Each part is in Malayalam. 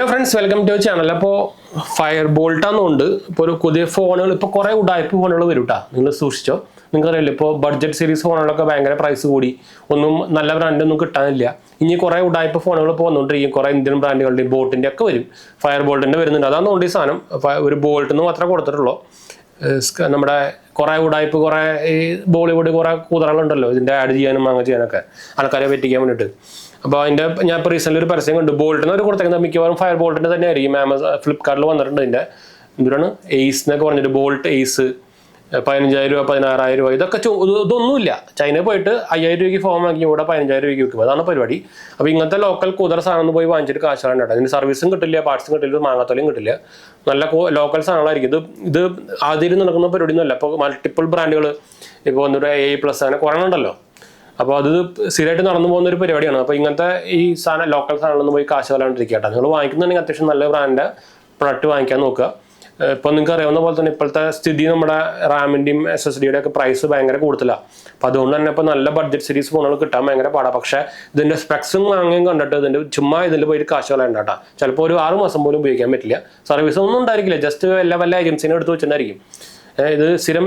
Friends welcome to channel. അപ്പോൾ ഫയർ ബോൾട്ടാന്നുണ്ട് ഇപ്പോൾ ഒരു പുതിയ ഫോണുകൾ ഇപ്പോൾ കുറേ ഉടായ്പ ഫോണുകൾ വരും കേട്ടോ. നിങ്ങൾ സൂക്ഷിച്ചോ. നിങ്ങൾക്കറിയില്ല ഇപ്പോൾ ബഡ്ജറ്റ് സീരീസ് ഫോണുകളൊക്കെ ഭയങ്കര പ്രൈസ് കൂടി, ഒന്നും നല്ല ബ്രാൻഡൊന്നും കിട്ടാനില്ല. ഇനി കുറേ ഉടായ്പ ഫോണുകൾ ഇപ്പോൾ വന്നുകൊണ്ടിരിക്കും. കുറേ ഇന്ത്യൻ ബ്രാൻഡുകളുടെയും ബോട്ടിൻ്റെ ഒക്കെ വരും. ഫയർ ബോൾട്ടിൻ്റെ വരുന്നുണ്ട്. അതാണെന്നുകൊണ്ട് ഈ സാധനം ഒരു ബോൾട്ടിന്ന് മാത്രമേ കൊടുത്തിട്ടുള്ളൂ. നമ്മുടെ കുറേ ഉടായ്പ കുറേ ഈ ബോളിവുഡ് കുറേ കൂതറകളുണ്ടല്ലോ ഇതിൻ്റെ ആഡ് ചെയ്യാനും അങ്ങനെ ചെയ്യാനൊക്കെ ആൾക്കാരെ പറ്റിക്കാൻ വേണ്ടിയിട്ട്. അപ്പോൾ അതിൻ്റെ ഞാൻ ഇപ്പോൾ റീസെൻ്റ് ഒരു പരസ്യം കണ്ടു. ബോൾട്ടിന് ഒരു കൊടുത്തേക്കുന്നത് മിക്കവാറും ഫയർ ബോൾട്ടിൻ്റെ തന്നെ ആയിരിക്കും. ഫ്ലിപ്കാർട്ടിൽ വന്നിട്ടുണ്ട്. ഇതിൻ്റെ എന്തുകൊണ്ടാണ് എയ്സ് എന്നൊക്കെ പറഞ്ഞിട്ട് ബോൾട്ട് എയ്സ് 15,000 രൂപ 16,000 രൂപ ഇതൊക്കെ ഇതൊന്നുമില്ല. ചൈനയിൽ പോയിട്ട് 5,000 രൂപയ്ക്ക് ഫോൺ വാങ്ങി ഇവിടെ 15,000 രൂപയ്ക്ക് വിൽക്കും. അതാണ് പരിപാടി. അപ്പോൾ ഇങ്ങനത്തെ ലോക്കൽ കുതിര സാധനം പോയി വാങ്ങിച്ചിട്ട് കാശാണ് കേട്ടോ. ഇതിന് സർവീസും കിട്ടില്ല, പാർട്സും കിട്ടില്ല, മാങ്ങാത്തോലയും കിട്ടില്ല. നല്ല ലോക്കൽ സാധനങ്ങളായിരിക്കും. ഇത് ആദ്യം നടക്കുന്ന പരിപാടിയൊന്നുമല്ല. അപ്പോൾ മൾട്ടിപ്പിൾ ബ്രാൻഡുകൾ ഇപ്പോൾ ഒന്നൊരു A+ അങ്ങനെ കുറേ ഉണ്ടല്ലോ. അപ്പോൾ അത് സ്ഥിരമായിട്ട് നടന്നു പോകുന്ന ഒരു പരിപാടിയാണ്. അപ്പോൾ ഇങ്ങനത്തെ ഈ സാധനം ലോക്കൽ സാധനങ്ങളൊന്നും പോയി കാശ് കളയാണ്ടിരിക്കുക കേട്ടോ. നിങ്ങൾ വാങ്ങിക്കുന്നുണ്ടെങ്കിൽ അത്യാവശ്യം നല്ല ബ്രാൻഡിൻ്റെ പ്രൊഡക്റ്റ് വാങ്ങിക്കാൻ നോക്കുക. ഇപ്പോൾ നിങ്ങൾക്ക് അറിയാവുന്ന പോലെ തന്നെ ഇപ്പോഴത്തെ സ്ഥിതി നമ്മുടെ റാമിൻ്റെയും SSDയുടെ ഒക്കെ പ്രൈസ് ഭയങ്കര കൂടുതലാണ്. അപ്പോൾ അതുകൊണ്ട് തന്നെ ഇപ്പോൾ നല്ല ബഡ്ജറ്റ് സീരീസ് ഫോണുകൾ കിട്ടാൻ ഭയങ്കര പാടാണ്. പക്ഷേ ഇതിൻ്റെ സ്പെക്സും വാങ്ങുകയും കണ്ടിട്ട് ഇതിൻ്റെ ചുമ്മാ ഇതിൽ പോയിട്ട് കാശ് കളയണ്ട കേട്ടോ. ചിലപ്പോൾ ഒരു 6 മാസം പോലും ഉപയോഗിക്കാൻ പറ്റില്ല. സർവീസ് ഒന്നും ഉണ്ടായിരിക്കില്ല. ജസ്റ്റ് വല്ല ഏജൻസിനെ എടുത്ത് വെച്ചിട്ടുണ്ടായിരിക്കും. ഇത് സ്ഥിരം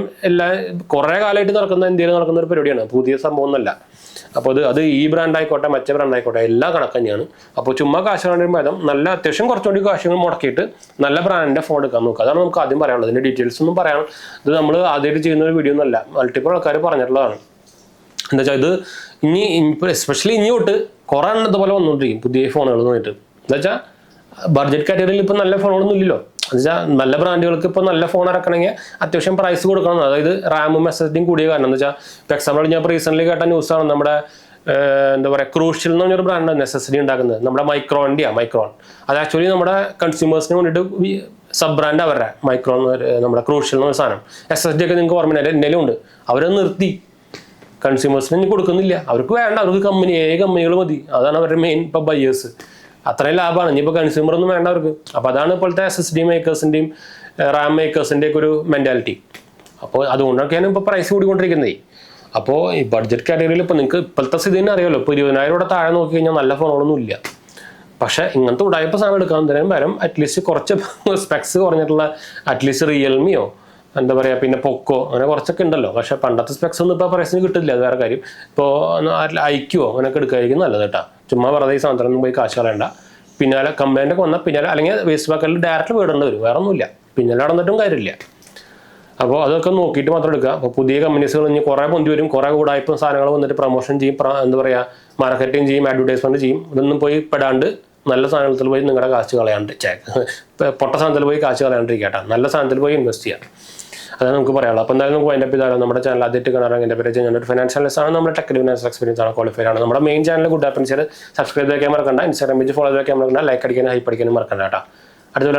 കുറേ കാലമായിട്ട് നടക്കുന്ന ഇന്ത്യയിൽ നടക്കുന്ന ഒരു പരിപാടിയാണ്. പുതിയ സംഭവം ഒന്നുമല്ല. അപ്പോൾ അത് ഈ ബ്രാൻഡ് ആയിക്കോട്ടെ മറ്റേ ബ്രാൻഡ് ആയിക്കോട്ടെ എല്ലാം കണക്ക് തന്നെയാണ്. അപ്പോൾ ചുമ്മാ കാശ് കളയുമ്പോൾ ഭേദം നല്ല അത്യാവശ്യം കുറച്ചുകൂടി കാശുകൾ മുടക്കിയിട്ട് നല്ല ബ്രാൻഡിൻ്റെ ഫോൺ എടുക്കാൻ നോക്കുക. അതാണ് നമുക്ക് ആദ്യം പറയാനുള്ളത്. ഇതിൻ്റെ ഡീറ്റെയിൽസ് ഒന്നും പറയാൻ ഇത് നമ്മൾ ആദ്യമായിട്ട് ചെയ്യുന്ന ഒരു വീഡിയോ ഒന്നുമല്ല. മൾട്ടിപ്പിൾ ആൾക്കാർ പറഞ്ഞിട്ടുള്ളതാണ്. എന്താ വെച്ചാൽ ഇത് ഇനി എസ്പെഷ്യലി ഇനി തൊട്ട് കുറേ എണ്ണത്തെ പോലെ വന്നുകൊണ്ടിരിക്കും പുതിയ ഫോണുകൾ എന്നിട്ട്. എന്താ വെച്ചാൽ ബഡ്ജറ്റ് കാറ്റഗറിയിൽ ഇപ്പോൾ നല്ല ഫോണുകളൊന്നും ഇല്ലല്ലോ. എന്നുവെച്ചാൽ നല്ല ബ്രാൻഡുകൾക്ക് ഇപ്പോൾ നല്ല ഫോൺ ഇറക്കണമെങ്കിൽ അത്യാവശ്യം പ്രൈസ് കൊടുക്കണം. അതായത് റാമും SSDയും കൂടിയ കാരണം എന്താ വെച്ചാൽ ഇപ്പോൾ എക്സാമ്പിൾ ഞാൻ ഇപ്പോൾ റീസെൻ്റ്ലി കേട്ട ന്യൂസാണ്. നമ്മുടെ എന്താ പറയുക ക്രൂഷ്യൽ എന്ന് പറഞ്ഞൊരു ബ്രാൻഡാണ് SSD ഉണ്ടാക്കുന്നത്. നമ്മുടെ മൈക്രോൺ. അത് ആക്ച്വലി നമ്മുടെ കൺസ്യൂമേഴ്സിന് വേണ്ടിയിട്ട് സബ് ബ്രാൻഡ് അവരുടെ മൈക്രോൺ നമ്മുടെ ക്രൂഷ്യൽ എന്ന് പറഞ്ഞ സാധനം. SSD ഒക്കെ നിങ്ങൾക്ക് ഓർമ്മ എന്തെങ്കിലും ഉണ്ട്. അവരത് നിർത്തി കൺസ്യൂമേഴ്സിന് ഇനി കൊടുക്കുന്നില്ല. അവർക്ക് വേണ്ട, അവർക്ക് കമ്പനികൾ മതി. അതാണ് അവരുടെ മെയിൻ ഇപ്പോൾ ബയേഴ്സ്. അത്രയും ലാഭമാണ്. ഇനിയിപ്പോൾ കൺസ്യൂമർ ഒന്നും വേണ്ട അവർക്ക്. അപ്പോൾ അതാണ് ഇപ്പോഴത്തെ SSD മേക്കേഴ്സിൻ്റെയും റാം മേക്കേഴ്സിൻ്റെ ഒക്കെ ഒരു മെൻറ്റാലിറ്റി. അപ്പോൾ അതുകൊണ്ടൊക്കെയാണ് ഇപ്പോൾ പ്രൈസ് കൂടിക്കൊണ്ടിരിക്കുന്നത്. അപ്പോൾ ഈ ബഡ്ജറ്റ് കാറ്റഗറിയിൽ ഇപ്പോൾ നിങ്ങൾക്ക് ഇപ്പോഴത്തെ സ്ഥിതി തന്നെ അറിയാമല്ലോ. ഇപ്പോൾ 20,000 രൂപ താഴെ നോക്കി കഴിഞ്ഞാൽ നല്ല ഫോണുകളൊന്നും ഇല്ല. പക്ഷേ ഇങ്ങനത്തെ ഉടായ്പ സാധനം എടുക്കാൻ പകരം അറ്റ്ലീസ്റ്റ് കുറച്ച് സ്പെക്സ് കുറഞ്ഞിട്ടുള്ള അറ്റ്ലീസ്റ്റ് റിയൽമിയോ എന്താ പറയുക പിന്നെ പോക്കോ അങ്ങനെ കുറച്ചൊക്കെ ഉണ്ടല്ലോ. പക്ഷേ പണ്ടത്തെ സ്പെക്സ് ഒന്നും ഇപ്പോൾ പ്രൈസിന് കിട്ടില്ല. അത് വേറെ കാര്യം. ഇപ്പോൾ ഐക്യോ അങ്ങനെയൊക്കെ എടുക്കായിരിക്കും നല്ലത് കേട്ടോ. ചുമ്മാ വെറുതെ ഈ സാധനത്തിനൊന്നും പോയി കാശ് കളയണ്ട. പിന്നാലെ കംപ്ലൈൻ്റ് ഒക്കെ വന്നാൽ പിന്നാലെ അല്ലെങ്കിൽ വേസ്റ്റ് ബാക്കറിൽ ഡയറക്റ്റ് വീടേണ്ടി വരും. വേറെ ഒന്നുമില്ല. പിന്നാലെ നടന്നിട്ടും കാര്യമില്ല. അപ്പോൾ അതൊക്കെ നോക്കിയിട്ട് മാത്രം എടുക്കുക. അപ്പോൾ പുതിയ കമ്പനീസുകൾ ഇനി കുറേ പൊന്തി വരും. കുറേ കൂടായ്പ സാധനങ്ങൾ വന്നിട്ട് പ്രൊമോഷൻ ചെയ്യും, എന്താ പറയുക മാർക്കറ്റിംഗ് ചെയ്യും, അഡ്വർടൈസ്മെൻറ്റ് ചെയ്യും. ഇതൊന്നും പോയി പെടാണ്ട് നല്ല സാധനത്തിൽ പോയി നിങ്ങളുടെ കാശ് കളയാണ്ട് പൊട്ട സാധനത്തിൽ പോയി കാശ് കളയാണ്ടിരിക്കുക കേട്ടോ. നല്ല സാധനത്തിൽ പോയി ഇൻവെസ്റ്റ് ചെയ്യാം. അതാണ് നമുക്ക് പറയാനുള്ളത്. അപ്പോൾ എന്തായാലും നമുക്ക് അതിൻ്റെ പിതാരം നമ്മുടെ ചാനൽ ആദ്യമായിട്ട് കാണാൻ എൻ്റെ പേര് ഞാനൊരു ഫിനാൻഷ്യൽ ആണ്. നമ്മുടെ ടെക് ഫിനാൻഷ്യൽ എക്സ്പീരിയൻസ് ആണ്, ക്വാളിഫൈഡ് ആണ്. നമ്മുടെ main channel good happens subscribe ചെയ്യാൻ മറക്കണ്ട. ഇൻസ്റ്റാഗ്രാം പേജ് ഫോളോ ചെയ്യാൻ മറക്കണ്ട. ലൈക്ക് അടിക്കാനും ഹൈപ്പ് അടിക്കാനും മറക്കണ്ട കേട്ടോ. അടുത്ത